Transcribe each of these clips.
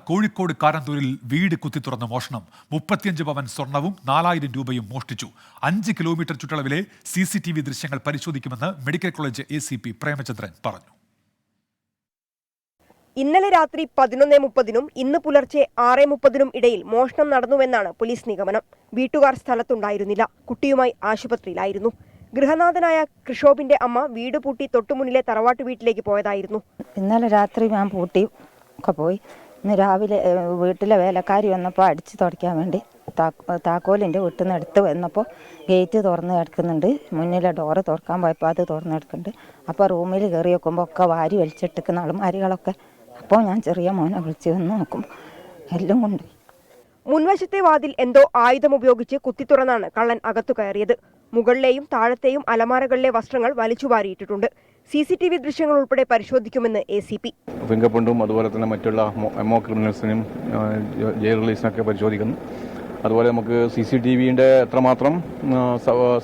കോഴിക്കോട് കാരന്തൂരിൽ വീട് കുത്തിത്തുറന്ന മോഷണം 35 പവൻ സ്വർണവും 4000 രൂപയും മോഷ്ടിച്ചു. 5 കിലോമീറ്റർ ചുറ്റളവിലെ CCTV ദൃശ്യങ്ങൾ പരിശോധിക്കുമെന്ന് മെഡിക്കൽ കോളേജ് ACP പ്രേമചന്ദ്രൻ പറഞ്ഞു. ഇന്നലെ രാത്രി 11:30 ഇന്ന് പുലർച്ചെ 6:30 ഇടയിൽ മോഷണം നടന്നുവെന്നാണ് പോലീസ് നിഗമനം. വീട്ടുകാർ സ്ഥലത്തുണ്ടായിരുന്നില്ല. കുട്ടിയുമായി ആശുപത്രിയിലായിരുന്നു. ഗൃഹനാഥനായ കൃഷോബിന്റെ അമ്മ വീട് പൂട്ടി തൊട്ടുമുന്നിലെ തറവാട്ട് വീട്ടിലേക്ക് പോയതായിരുന്നു. ഇന്നലെ രാത്രി ഞാൻ പൂട്ടി ഒക്കെ പോയി. ഇന്ന് രാവിലെ വീട്ടിലെ വേലക്കാരി വന്നപ്പോൾ അടിച്ചു തുടയ്ക്കാൻ വേണ്ടി താക്കോലിൻ്റെ വീട്ടിൽ നിന്ന് എടുത്ത് വന്നപ്പോൾ ഗേറ്റ് തുറന്ന് കിടക്കുന്നുണ്ട്. മുന്നിലെ ഡോറ് തുറക്കാൻ പോയപ്പോൾ അത് തുറന്നെടുക്കുന്നുണ്ട്. അപ്പോൾ റൂമിൽ കയറി വെക്കുമ്പോൾ ഒക്കെ വാരി വലിച്ചിട്ടിരിക്കുന്ന അളമാരികളൊക്കെ. അപ്പോൾ ഞാൻ ചെറിയ മോനെ വിളിച്ച് വന്ന് നോക്കുമ്പോൾ എല്ലാം കൊണ്ട്. മുൻവശത്തെ വാതിൽ എന്തോ ആയുധം ഉപയോഗിച്ച് കുത്തിത്തുറന്നാണ് കള്ളൻ അകത്തു കയറിയത്. മുകളിലെയും താഴത്തെയും അലമാരകളിലെ വസ്ത്രങ്ങൾ വലിച്ചുവാരിയിട്ടിട്ടുണ്ട്. CCTV ദൃശ്യങ്ങൾ ഉൾപ്പെടെ പരിശോധിക്കുമെന്ന് ACP. ഫിംഗർ പ്രിന്റും അതുപോലെ തന്നെ മറ്റുള്ള എമോ ക്രിമിനൽസിനും ജയിൽ റിലീസിനൊക്കെ പരിശോധിക്കുന്നു. അതുപോലെ നമുക്ക് CCTVയുടെ എത്രമാത്രം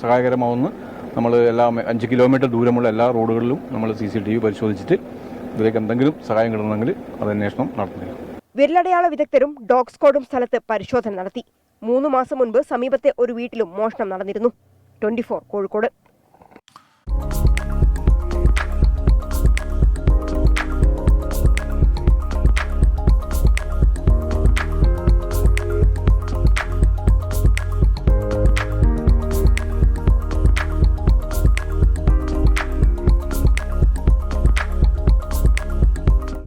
സഹായകരമാവുന്ന നമ്മൾ എല്ലാ 5 കിലോമീറ്റർ ദൂരമുള്ള എല്ലാ റോഡുകളിലും നമ്മൾ CCTV പരിശോധിച്ചിട്ട് ഇതിലേക്ക് എന്തെങ്കിലും സഹായം കിട്ടണമെങ്കിൽ അത് അന്വേഷണം നടത്തുന്നില്ല. വിരലടയാള വിദഗ്ധരും ഡോഗ് സ്ക്വാഡും സ്ഥലത്ത് പരിശോധന നടത്തി. 3 മാസം മുൻപ് സമീപത്തെ ഒരു വീട്ടിലും മോഷണം നടന്നിരുന്നു. 24 കോഴിക്കോട്.